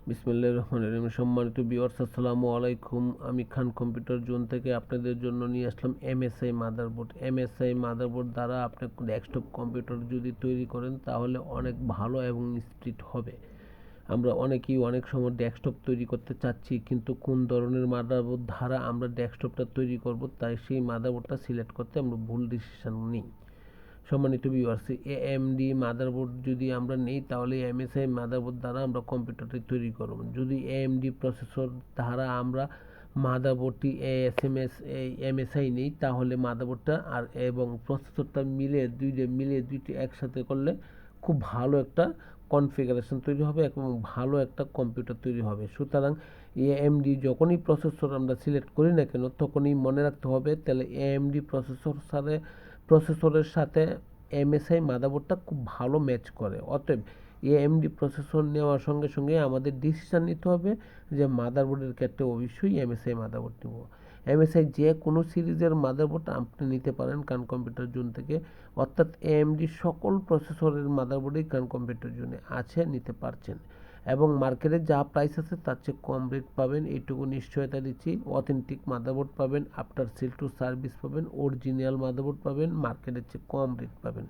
বিসমিল্লাহির রহমানির রহিম। সম্মানিত ভিউয়ার্স, আসসালামু আলাইকুম। আমি খান কম্পিউটার জোন থেকে আপনাদের জন্য নিয়ে আসলাম এমএসআই মাদারবোর্ড। এমএসআই মাদারবোর্ড দ্বারা আপনি ডেস্কটপ কম্পিউটার যদি তৈরি করেন তাহলে অনেক ভালো এবং স্পিড হবে। আমরা অনেকেই অনেক সময় ডেস্কটপ তৈরি করতে চাচ্ছি, কিন্তু কোন ধরনের মাদারবোর্ড দ্বারা আমরা ডেস্কটপটা তৈরি করব তাই সেই মাদারবোর্ডটা সিলেক্ট করতে আমরা ভুল ডিসিশন নিই। সম্মানিত ভিউয়ার্স, এএমডি মাদারবোর্ড যদি আমরা নেই তাহলে এমএসআই মাদারবোর্ড দ্বারা আমরা কম্পিউটারটি তৈরি করব। যদি এএমডি প্রসেসর দ্বারা আমরা মাদারবোর্ডটি এমএসআই নেই তাহলে মাদারবোর্ডটা আর এবং প্রসেসরটা দুইটি একসাথে করলে খুব ভালো একটা কনফিগারেশন তৈরি হবে এবং ভালো একটা কম্পিউটার তৈরি হবে। সুতরাং এএমডি যখনই প্রসেসর আমরা সিলেক্ট করি না কেন তখনই মনে রাখতে হবে তাহলে এএমডি প্রসেসরের সাথে এমএসআই মাদারবোর্ডটা খুব ভালো ম্যাচ করে। অতএব এএমডি প্রসেসর নেওয়ার সঙ্গে সঙ্গে আমাদের ডিসিশন নিতে হবে যে মাদারবোর্ডের ক্ষেত্রে অবশ্যই এমএসআই মাদারবোর্ড নেব। এমএসআই যে কোনো সিরিজের মাদারবোর্ড আপনি নিতে পারেন কান কম্পিউটার জোন থেকে, অর্থাৎ এএমডি সকল প্রসেসরের মাদারবোর্ডই কান কম্পিউটার জোনে আছে, নিতে পারছেন এবং মার্কেটে যা প্রাইস আছে তার চেয়ে কম রেট পাবেন, এইটুকু নিশ্চয়তা দিচ্ছি। অথেন্টিক মাদারবোর্ড পাবেন, আফটার সেল টু সার্ভিস পাবেন, অরিজিনাল মাদারবোর্ড পাবেন, মার্কেটের চেয়ে কম রেট পাবেন।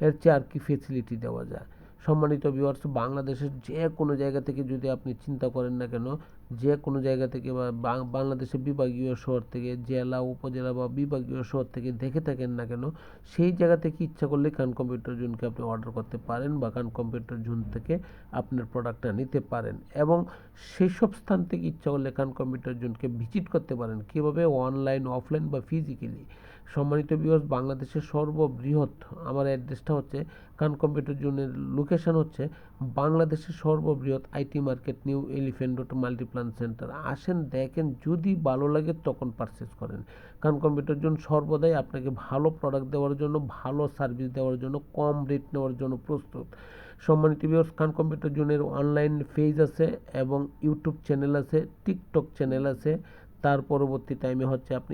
এর চেয়ে আর কি ফেসিলিটি দেওয়া যায়। সম্মানিত ভিউয়ার্স, বাংলাদেশের যে কোনো জায়গা থেকে যদি আপনি চিন্তা করেন না কেন, যে কোনো জায়গা থেকে বা বাংলাদেশের বিভাগীয় শহর থেকে, জেলা উপজেলা বা বিভাগীয় শহর থেকে দেখে থাকেন না কেন, সেই জায়গা থেকে ইচ্ছা করলে খান কম্পিউটার জোনকে আপনি অর্ডার করতে পারেন বা খান কম্পিউটার জোন থেকে আপনার প্রোডাক্টটা নিতে পারেন এবং সেই সব স্থান থেকে ইচ্ছা করলে খান কম্পিউটার জোনকে ভিজিট করতে পারেন। কীভাবে? অনলাইন, অফলাইন বা ফিজিক্যালি। সম্মানিত ভিউয়ার্স, বাংলাদেশের সর্ববৃহৎ আমার অ্যাড্রেসটা হচ্ছে খান কম্পিউটার জোনের লোকেশন হচ্ছে বাংলাদেশের সর্ববৃহৎ IT market, new elephant road, Multiplan centre. আসেন, দেখেন, যদি ভালো লাগে তখন পারচেস করেন। খান কম্পিউটার জোন সর্বদাই আপনাকে ভালো প্রোডাক্ট দেওয়ার জন্য, ভালো সার্ভিস দেওয়ার জন্য, কম রেট নেওয়ার জন্য প্রস্তুত। সম্মানিত ভিউয়ার্স, খান কম্পিউটার জোনের অনলাইন পেজ আছে এবং ইউটিউব চ্যানেল আছে, টিকটক চ্যানেল আছে, তার পরবর্তী টাইমে হচ্ছে আপনি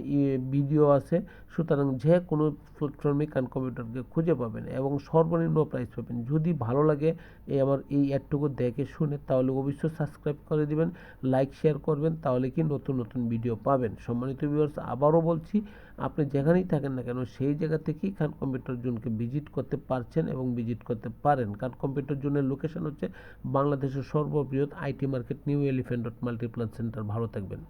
ভিডিও আছে। সুতরাং যে কোনো প্ল্যাটফর্মে খান কম্পিউটারকে খুঁজে পাবেন এবং সর্বনিম্ন প্রাইস পাবেন। যদি ভালো লাগে আমার এই অ্যাডটুকু দেখে শুনে তাহলে অবশ্যই সাবস্ক্রাইব করে দিবেন, লাইক শেয়ার করবেন, তাহলে কি নতুন নতুন ভিডিও পাবেন। সম্মানিত ভিউয়ার্স, আবারও বলছি, আপনি যেখানেই থাকেন না কেন সেই জায়গা থেকেই খান কম্পিউটার জোনকে ভিজিট করতে পারছেন এবং ভিজিট করতে পারেন। খান কম্পিউটার জোনের লোকেশন হচ্ছে বাংলাদেশের সর্ববৃহৎ IT market, new elephant road, Multiplan centre. ভালো থাকবেন।